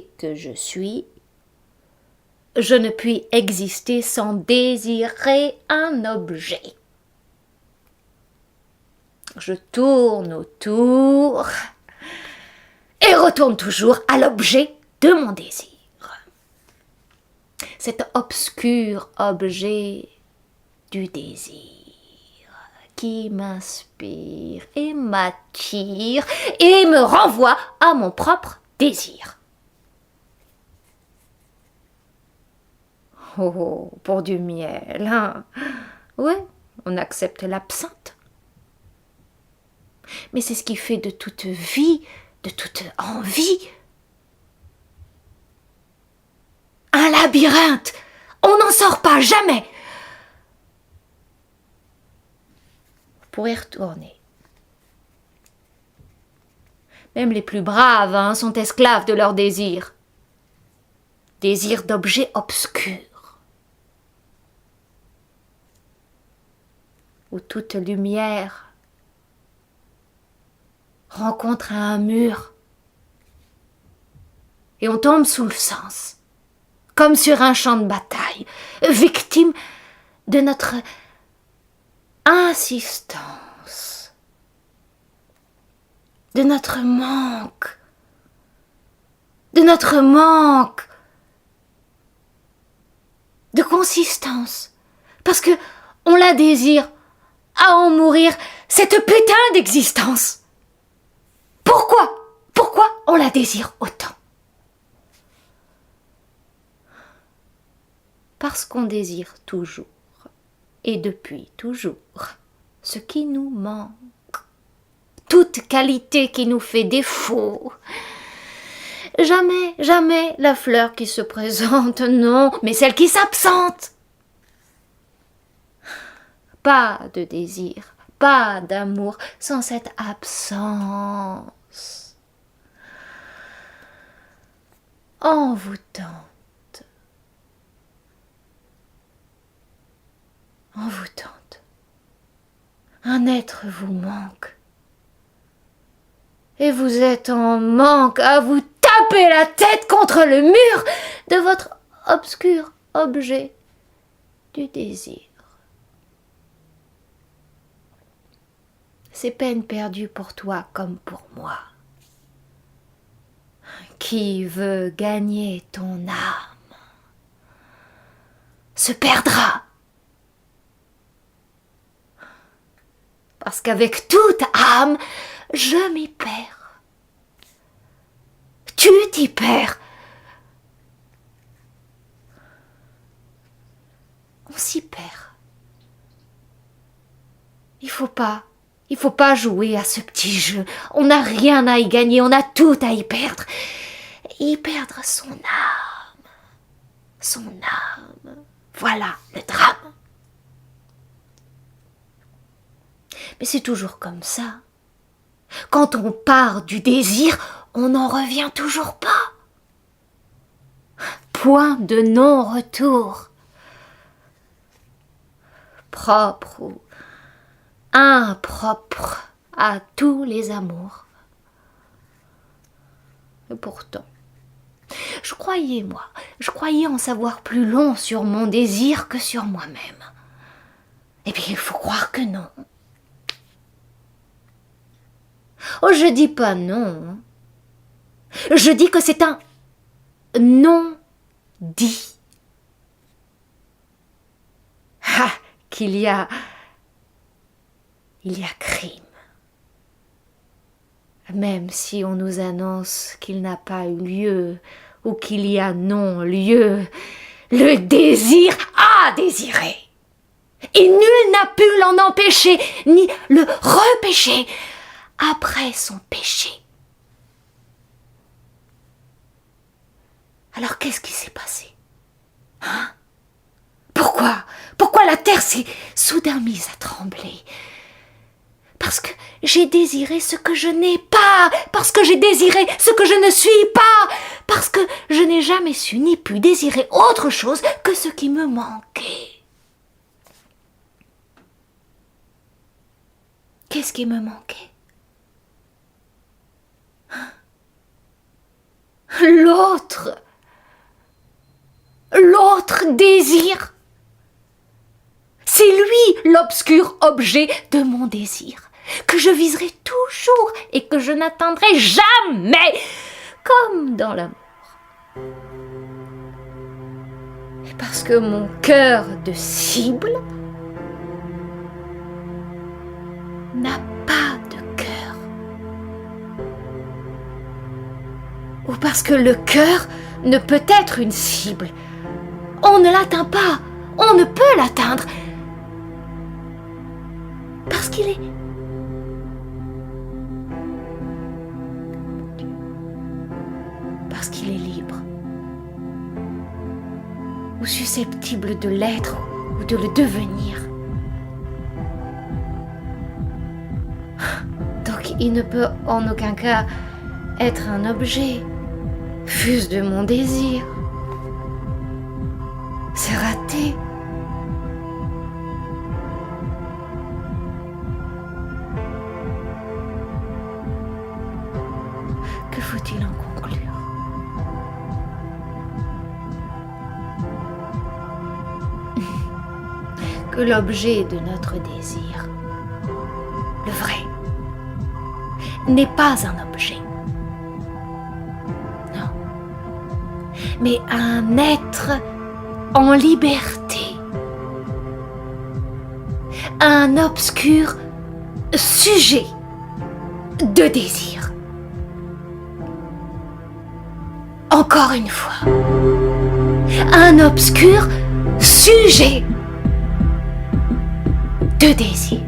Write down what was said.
l'objet que je suis, je ne puis exister sans désirer un objet. Je tourne autour et retourne toujours à l'objet de mon désir. Cet obscur objet du désir qui m'inspire et m'attire et me renvoie à mon propre désir. Oh, pour du miel, hein. Ouais, on accepte l'absinthe. Mais c'est ce qui fait de toute vie, de toute envie, un labyrinthe. On n'en sort pas, jamais. Pour y retourner. Même les plus braves sont esclaves de leur désir. Désir d'objets obscurs. Où toute lumière rencontre un mur. Et on tombe sous le sens. Comme sur un champ de bataille. Victime de notre insistance. De notre manque. De notre manque de consistance. Parce que on la désire à en mourir, cette putain d'existence. Pourquoi on la désire autant? Parce qu'on désire toujours, et depuis toujours, ce qui nous manque. Toute qualité qui nous fait défaut. Jamais la fleur qui se présente, non, mais celle qui s'absente. Pas de désir, pas d'amour sans cette absence. Envoûtante. Envoûtante. Un être vous manque. Et vous êtes en manque à vous taper la tête contre le mur de votre obscur objet du désir. C'est peine perdue pour toi comme pour moi. Qui veut gagner ton âme se perdra. Parce qu'avec toute âme, je m'y perds. Tu t'y perds. On s'y perd. Il faut pas jouer à ce petit jeu. On n'a rien à y gagner, on a tout à y perdre. Y perdre son âme. Son âme. Voilà le drame. Mais c'est toujours comme ça. Quand on part du désir, on n'en revient toujours pas. Point de non-retour. Propre ou impropre à tous les amours. Et pourtant, je croyais en savoir plus long sur mon désir que sur moi-même. Et puis il faut croire que non. Oh, je dis pas non. Je dis que c'est un non dit. Ah, qu'il y a crime. Même si on nous annonce qu'il n'a pas eu lieu ou qu'il y a non-lieu, le désir a désiré. Et nul n'a pu l'en empêcher, ni le repêcher après son péché. Alors qu'est-ce qui s'est passé? Hein? Pourquoi la terre s'est soudain mise à trembler? Parce que j'ai désiré ce que je n'ai pas, parce que j'ai désiré ce que je ne suis pas, parce que je n'ai jamais su ni pu désirer autre chose que ce qui me manquait. Qu'est-ce qui me manquait? l'autre désir. C'est lui l'obscur objet de mon désir, que je viserai toujours et que je n'atteindrai jamais, comme dans l'amour. Et parce que mon cœur de cible n'a pas de cœur. Ou parce que le cœur ne peut être une cible. On ne l'atteint pas, on ne peut l'atteindre. Parce qu'il est... Parce qu'il est libre. Ou susceptible de l'être ou de le devenir. Donc il ne peut en aucun cas être un objet, fût-ce de mon désir. C'est raté. Que faut-il en conclure? Que l'objet de notre désir, le vrai, n'est pas un objet. Non. Mais un être en liberté. Un obscur sujet de désir. Encore une fois. Un obscur sujet de désir.